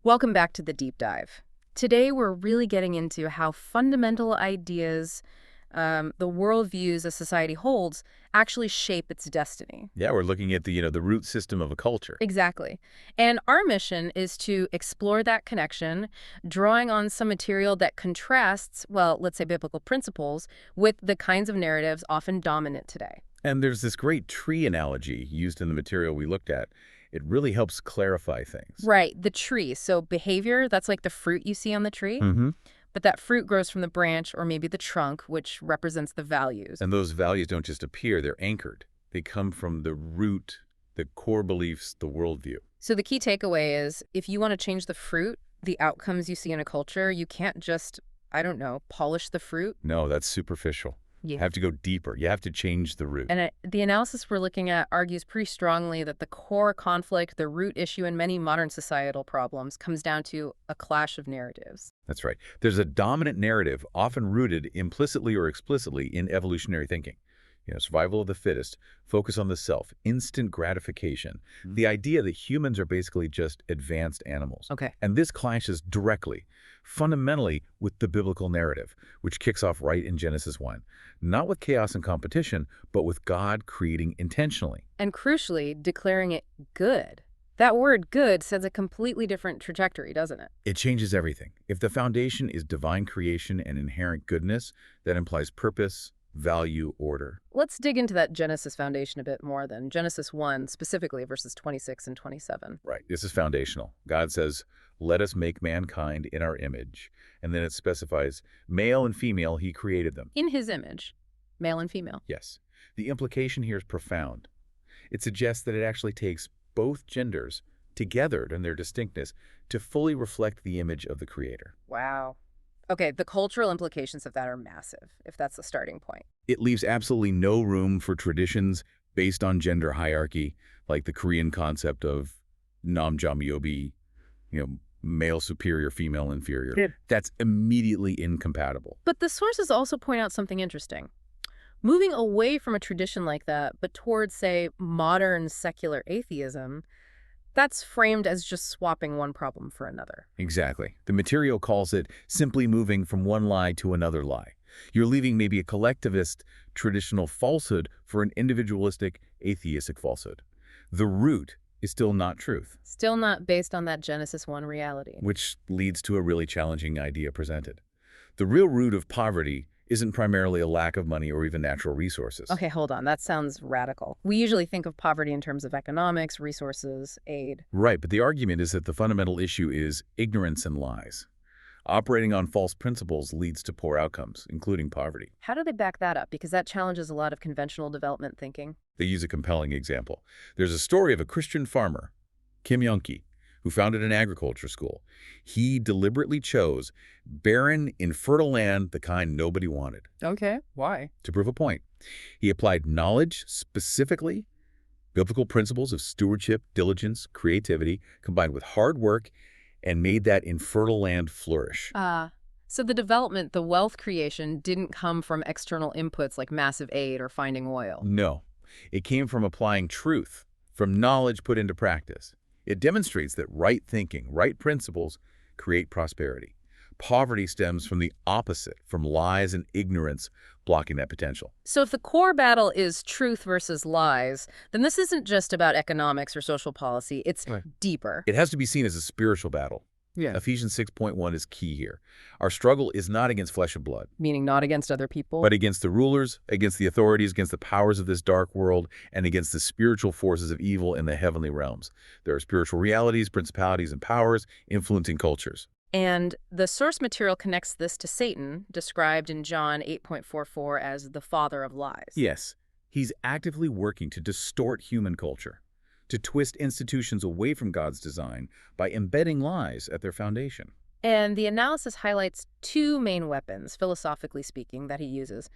Welcome back to the deep dive. Today, we're really getting into how fundamental ideas, the worldviews a society holds, actually shape its destiny. Yeah, we're looking at the root system of a culture. Exactly. And our mission is to explore that connection, drawing on some material that contrasts, well, let's say biblical principles, with the kinds of narratives often dominant today. And there's this great tree analogy used in the material we looked at. It really helps clarify things. Right, the tree. So behavior, that's like the fruit you see on the tree. Mm-hmm. But that fruit grows from the branch or maybe the trunk, which represents the values. And those values don't just appear, they're anchored. They come from the root, the core beliefs, the worldview. So the key takeaway is if you want to change the fruit, the outcomes you see in a culture, you can't just, I don't know, polish the fruit. No, that's superficial. You have to go deeper. You have to change the root. And the analysis we're looking at argues pretty strongly that the core conflict, the root issue in many modern societal problems, comes down to a clash of narratives. That's right. There's a dominant narrative, often rooted implicitly or explicitly in evolutionary thinking. Survival of the fittest, focus on the self, instant gratification. The idea that humans are basically just advanced animals. Okay. And this clashes directly, fundamentally, with the biblical narrative, which kicks off right in Genesis 1. Not with chaos and competition, but with God creating intentionally. And crucially, declaring it good. That word good sets a completely different trajectory, doesn't it? It changes everything. If the foundation is divine creation and inherent goodness, that implies purpose, value, order. Let's dig into that Genesis foundation a bit more then. Genesis 1, specifically verses 26 and 27. Right. This is foundational. God says, let us make mankind in our image. And then it specifies male and female, he created them. In his image, male and female. Yes. The implication here is profound. It suggests that it actually takes both genders together in their distinctness to fully reflect the image of the Creator. Wow. Okay, the cultural implications of that are massive, if that's the starting point. It leaves absolutely no room for traditions based on gender hierarchy, like the Korean concept of namjamyobi, male superior, female inferior. Yeah. That's immediately incompatible. But the sources also point out something interesting. Moving away from a tradition like that, but towards, say, modern secular atheism, that's framed as just swapping one problem for another. Exactly. The material calls it simply moving from one lie to another lie. You're leaving maybe a collectivist traditional falsehood for an individualistic atheistic falsehood. The root is still not truth. Still not based on that Genesis 1 reality. Which leads to a really challenging idea presented. The real root of poverty isn't primarily a lack of money or even natural resources. Okay, hold on. That sounds radical. We usually think of poverty in terms of economics, resources, aid. Right, but the argument is that the fundamental issue is ignorance and lies. Operating on false principles leads to poor outcomes, including poverty. How do they back that up? Because that challenges a lot of conventional development thinking. They use a compelling example. There's a story of a Christian farmer, Kim Young-ki, who founded an agriculture school. He deliberately chose barren, infertile land, the kind nobody wanted. Okay, why? To prove a point, he applied knowledge, specifically biblical principles of stewardship, diligence, creativity, combined with hard work, and made that infertile land flourish. So the development, the wealth creation, didn't come from external inputs like massive aid or finding oil. No, it came from applying truth, from knowledge put into practice. It demonstrates that right thinking, right principles create prosperity. Poverty stems from the opposite, from lies and ignorance blocking that potential. So if the core battle is truth versus lies, then this isn't just about economics or social policy. It's deeper. It has to be seen as a spiritual battle. Yeah. Ephesians 6.1 is key here. Our struggle is not against flesh and blood. Meaning not against other people? But against the rulers, against the authorities, against the powers of this dark world, and against the spiritual forces of evil in the heavenly realms. There are spiritual realities, principalities, and powers influencing cultures. And the source material connects this to Satan, described in John 8.44 as the father of lies. Yes, he's actively working to distort human culture, to twist institutions away from God's design by embedding lies at their foundation. And the analysis highlights two main weapons, philosophically speaking, that he uses.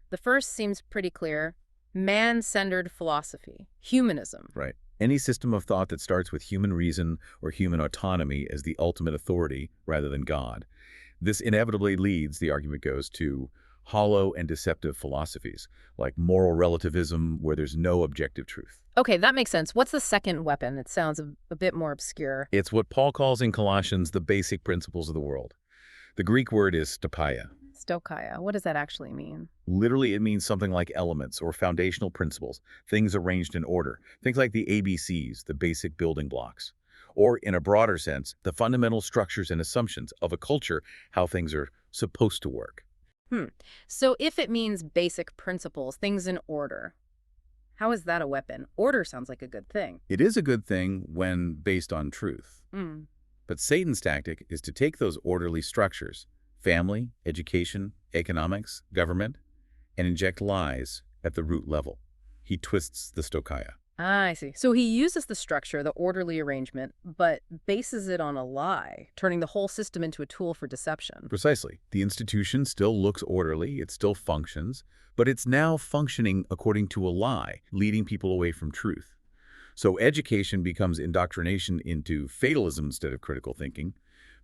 The first seems pretty clear: man-centered philosophy, humanism. Right. Any system of thought that starts with human reason or human autonomy as the ultimate authority rather than God. This inevitably leads, the argument goes, to hollow and deceptive philosophies, like moral relativism where there's no objective truth. Okay, that makes sense. What's the second weapon? It sounds a bit more obscure. It's what Paul calls in Colossians the basic principles of the world. The Greek word is stoicheia. Stoicheia. What does that actually mean? Literally, it means something like elements or foundational principles, things arranged in order. Things like the ABCs, the basic building blocks. Or, in a broader sense, the fundamental structures and assumptions of a culture, how things are supposed to work. Hmm. So if it means basic principles, things in order, how is that a weapon? Order sounds like a good thing. It is a good thing when based on truth. Hmm. But Satan's tactic is to take those orderly structures, family, education, economics, government, and inject lies at the root level. He twists the stoicheia. Ah, I see. So he uses the structure, the orderly arrangement, but bases it on a lie, turning the whole system into a tool for deception. Precisely. The institution still looks orderly, it still functions, but it's now functioning according to a lie, leading people away from truth. So education becomes indoctrination into fatalism instead of critical thinking.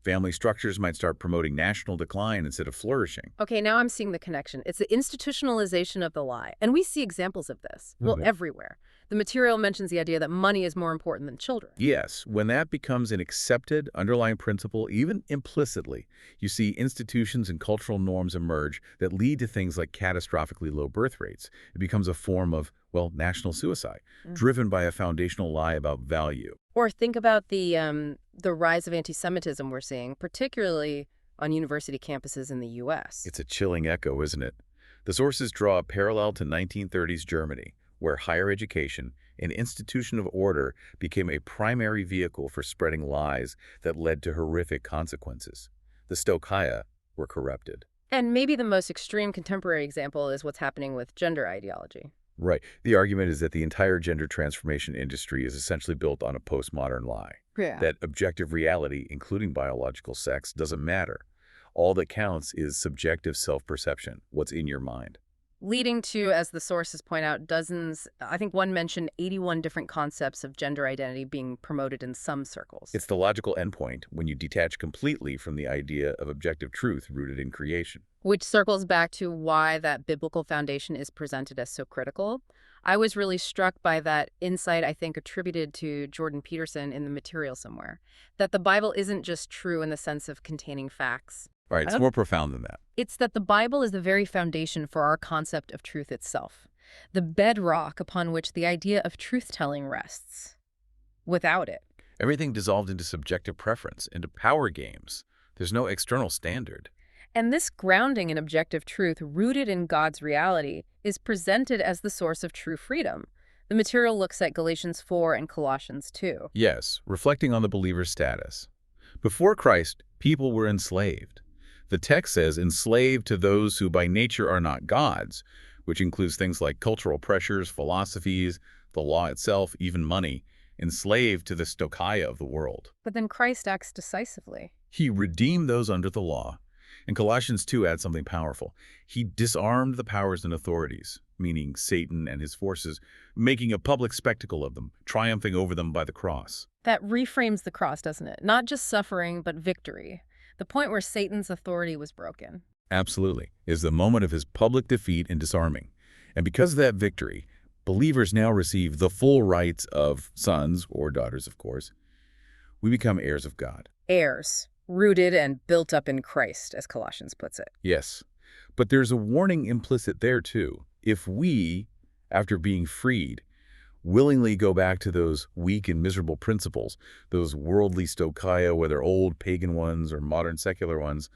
Family structures might start promoting national decline instead of flourishing. Okay, now I'm seeing the connection. It's the institutionalization of the lie. And we see examples of this, well, Mhm. everywhere. The material mentions the idea that money is more important than children. Yes, when that becomes an accepted underlying principle, even implicitly, you see institutions and cultural norms emerge that lead to things like catastrophically low birth rates. It becomes a form of, well, national suicide, driven by a foundational lie about value. Or think about the rise of anti-Semitism we're seeing, particularly on university campuses in the U.S. It's a chilling echo, isn't it? The sources draw a parallel to 1930s Germany, where higher education, an institution of order, became a primary vehicle for spreading lies that led to horrific consequences. The stoicheia were corrupted. And maybe the most extreme contemporary example is what's happening with gender ideology. Right. The argument is that the entire gender transformation industry is essentially built on a postmodern lie. Yeah. That objective reality, including biological sex, doesn't matter. All that counts is subjective self-perception, what's in your mind. Leading to, as the sources point out, dozens, I think one mentioned 81 different concepts of gender identity being promoted in some circles. It's the logical endpoint when you detach completely from the idea of objective truth rooted in creation. Which circles back to why that biblical foundation is presented as so critical. I was really struck by that insight, I think, attributed to Jordan Peterson in The Material somewhere, that the Bible isn't just true in the sense of containing facts. Right, it's more profound than that. It's that the Bible is the very foundation for our concept of truth itself, the bedrock upon which the idea of truth-telling rests. Without it, Everything dissolved into subjective preference, into power games. There's no external standard. and this grounding in objective truth rooted in God's reality is presented as the source of true freedom. The Material looks at Galatians 4 and Colossians 2. Yes, reflecting on the believer's status. Before Christ, people were enslaved. The text says, enslaved to those who by nature are not gods, which includes things like cultural pressures, philosophies, the law itself, even money, enslaved to the stoicheia of the world. But then Christ acts decisively. He redeemed those under the law. And Colossians 2 adds something powerful. He disarmed the powers and authorities, meaning Satan and his forces, making a public spectacle of them, triumphing over them by the cross. That reframes the cross, doesn't it? Not just suffering, but victory. The point where Satan's authority was broken. Absolutely, is the moment of his public defeat and disarming. And because of that victory, believers now receive the full rights of sons, or daughters, of course. We become heirs of God. Heirs, rooted and built up in Christ, as Colossians puts it. Yes, but there's a warning implicit there too. If we, after being freed, willingly go back to those weak and miserable principles, those worldly stoicheia, whether old pagan ones or modern secular ones,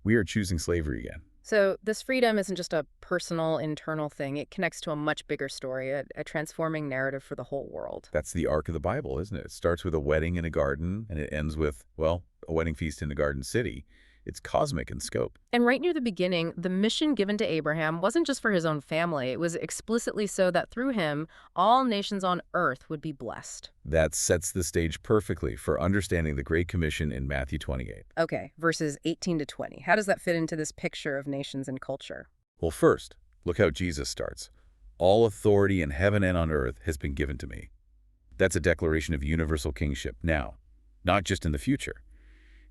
we are choosing slavery again. So this freedom isn't just a personal, internal thing. It connects to a much bigger story, a transforming narrative for the whole world. That's the arc of the Bible, isn't it? It starts with a wedding in a garden, and it ends with, well, a wedding feast in the garden city. It's cosmic in scope. And right near the beginning, the mission given to Abraham wasn't just for his own family. It was explicitly so that through him, all nations on earth would be blessed. That sets the stage perfectly for understanding the Great Commission in Matthew 28. Okay, verses 18 to 20. How does that fit into this picture of nations and culture? Well, first, look how Jesus starts. All authority in heaven and on earth has been given to me. That's a declaration of universal kingship now, not just in the future.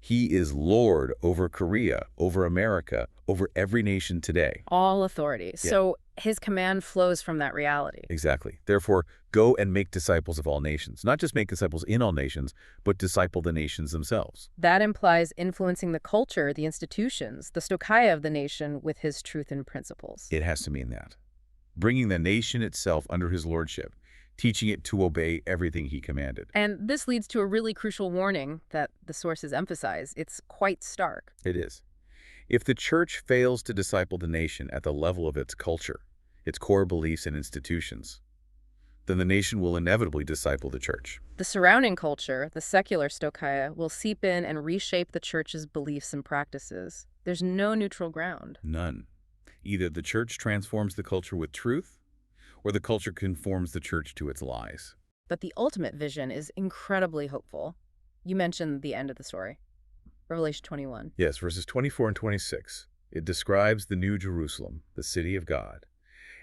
He is Lord over Korea, over America, over every nation today. All authority. Yeah, So his command flows from that reality. exactly. Therefore, go and make disciples of all nations. Not just make disciples in all nations, but disciple the nations themselves. That implies influencing the culture, the institutions, the stochia of the nation with his truth and principles. It has to mean that. Bringing the nation itself under his lordship, teaching it to obey everything he commanded. And this leads to a really crucial warning that the sources emphasize. It's quite stark. It is. If the church fails to disciple the nation at the level of its culture, its core beliefs and institutions, then the nation will inevitably disciple the church. The surrounding culture, the secular stochia, will seep in and reshape the church's beliefs and practices. There's no neutral ground. None. Either the church transforms the culture with truth, or the culture conforms the church to its lies. But the ultimate vision is incredibly hopeful. You mentioned the end of the story, Revelation 21. Yes, verses 24 and 26. It describes the New Jerusalem, the city of God.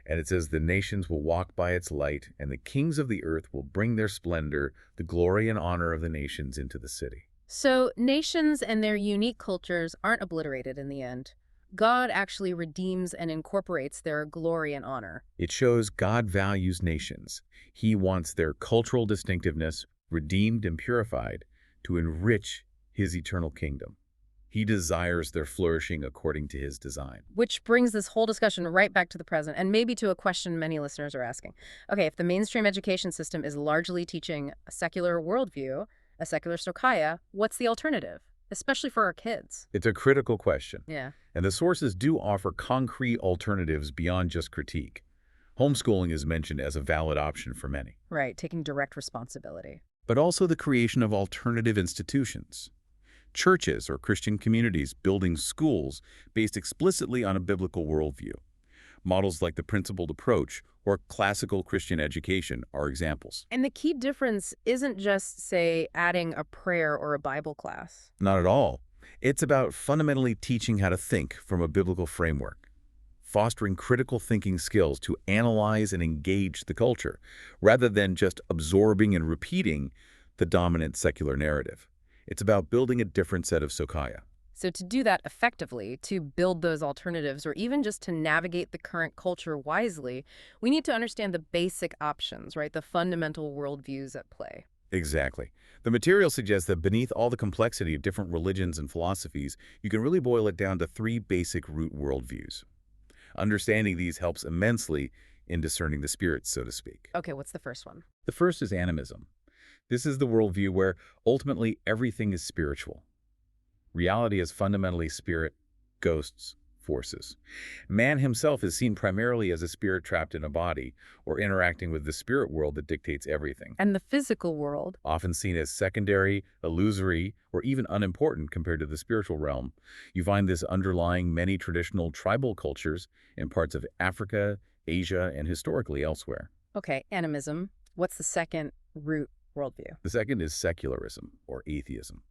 And it says, the nations will walk by its light, and the kings of the earth will bring their splendor, the glory and honor of the nations into the city. So nations and their unique cultures aren't obliterated in the end. God actually redeems and incorporates their glory and honor. It shows God values nations. He wants their cultural distinctiveness redeemed and purified to enrich his eternal kingdom. He desires their flourishing according to his design. Which brings this whole discussion right back to the present and maybe to a question many listeners are asking. Okay, if the mainstream education system is largely teaching a secular worldview, a secular stochia, what's the alternative? Especially for our kids. It's a critical question. Yeah. And the sources do offer concrete alternatives beyond just critique. Homeschooling is mentioned as a valid option for many. Right, taking direct responsibility. But also the creation of alternative institutions. Churches or Christian communities building schools based explicitly on a biblical worldview. Models like the principled approach or classical Christian education are examples. And the key difference isn't just, say, adding a prayer or a Bible class. Not at all. It's about fundamentally teaching how to think from a biblical framework, fostering critical thinking skills to analyze and engage the culture, rather than just absorbing and repeating the dominant secular narrative. It's about building a different set of stochia. So to do that effectively, to build those alternatives, or even just to navigate the current culture wisely, we need to understand the basic options, right? The fundamental worldviews at play. Exactly. The material suggests that beneath all the complexity of different religions and philosophies, you can really boil it down to three basic root worldviews. Understanding these helps immensely in discerning the spirits, so to speak. Okay, what's the first one? The first is animism. This is the worldview where ultimately everything is spiritual. Reality is fundamentally spirit, ghosts, forces. Man himself is seen primarily as a spirit trapped in a body or interacting with the spirit world that dictates everything. And the physical world? Often seen as secondary, illusory, or even unimportant compared to the spiritual realm. You find this underlying many traditional tribal cultures in parts of Africa, Asia, and historically elsewhere. Okay, animism. What's the second root worldview? The second is secularism, or atheism.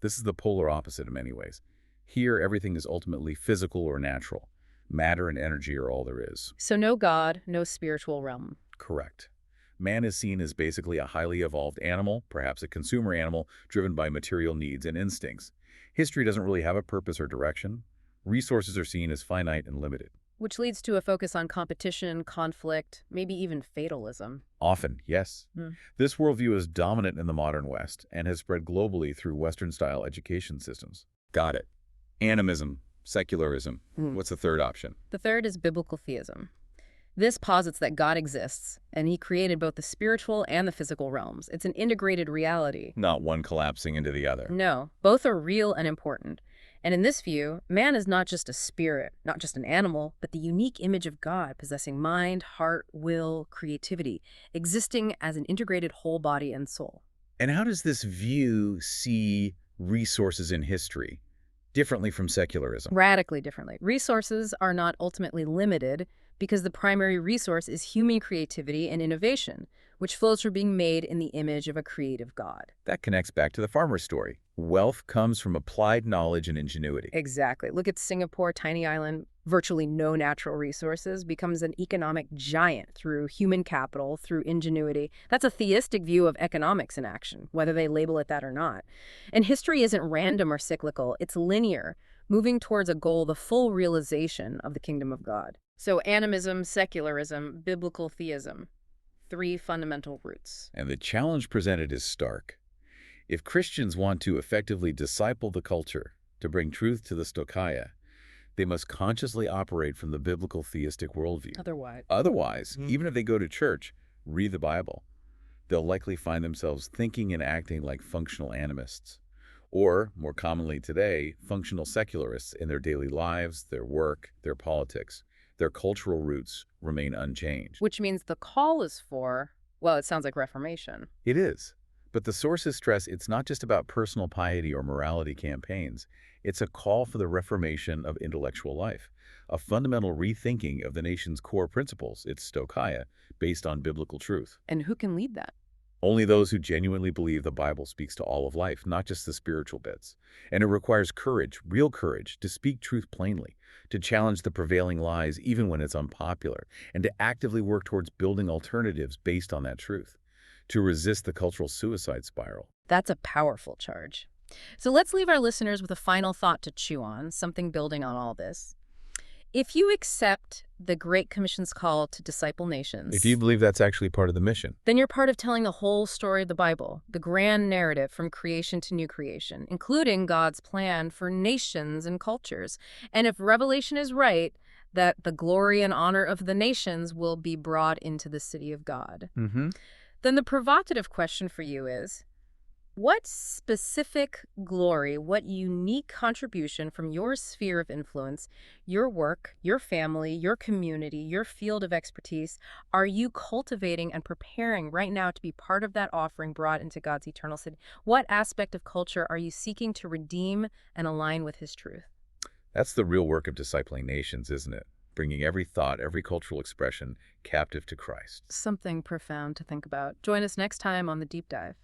This is the polar opposite in many ways. Here, everything is ultimately physical or natural. Matter and energy are all there is. So no God, no spiritual realm. Correct. Man is seen as basically a highly evolved animal, perhaps a consumer animal, driven by material needs and instincts. History doesn't really have a purpose or direction. Resources are seen as finite and limited. Which leads to a focus on competition, conflict, maybe even fatalism. Often, yes. Hmm. This worldview is dominant in the modern West and has spread globally through Western-style education systems. Got it. Animism, secularism. What's the third option? The third is biblical theism. This posits that God exists, and he created both the spiritual and the physical realms. It's an integrated reality. Not one collapsing into the other. No, both are real and important. And in this view, man is not just a spirit, not just an animal, but the unique image of God, possessing mind, heart, will, creativity, existing as an integrated whole body and soul. And how does this view see resources in history differently from secularism? Radically differently. Resources are not ultimately limited because the primary resource is human creativity and innovation, which flows from being made in the image of a creative God. That connects back to the farmer's story. Wealth comes from applied knowledge and ingenuity. Exactly. Look at Singapore, tiny island, virtually no natural resources, becomes an economic giant through human capital, through ingenuity. That's a theistic view of economics in action, whether they label it that or not. And history isn't random or cyclical, it's linear, moving towards a goal, the full realization of the kingdom of God. So animism, secularism, biblical theism, three fundamental roots. And the challenge presented is stark. If Christians want to effectively disciple the culture, to bring truth to the stochia, they must consciously operate from the biblical theistic worldview. Otherwise, even if they go to church, read the Bible, they'll likely find themselves thinking and acting like functional animists. Or, more commonly today, functional secularists in their daily lives, their work, their politics. Their cultural roots remain unchanged. Which means the call is for, well, it sounds like reformation. It is. But the sources stress it's not just about personal piety or morality campaigns. It's a call for the reformation of intellectual life, a fundamental rethinking of the nation's core principles, its stochia, based on biblical truth. And who can lead that? Only those who genuinely believe the Bible speaks to all of life, not just the spiritual bits. And it requires courage, real courage, to speak truth plainly, to challenge the prevailing lies even when it's unpopular, and to actively work towards building alternatives based on that truth, to resist the cultural suicide spiral. That's a powerful charge. So let's leave our listeners with a final thought to chew on, something building on all this. If you accept the Great Commission's call to disciple nations, If you believe that's actually part of the mission, then you're part of telling the whole story of the Bible, the grand narrative from creation to new creation, including God's plan for nations and cultures. And if Revelation is right, that the glory and honor of the nations will be brought into the city of God, then the provocative question for you is, what specific glory, what unique contribution from your sphere of influence, your work, your family, your community, your field of expertise, are you cultivating and preparing right now to be part of that offering brought into God's eternal city? What aspect of culture are you seeking to redeem and align with His truth? that's the real work of discipling nations, isn't it? Bringing every thought, every cultural expression captive to Christ. Something profound to think about. Join us next time on The Deep Dive.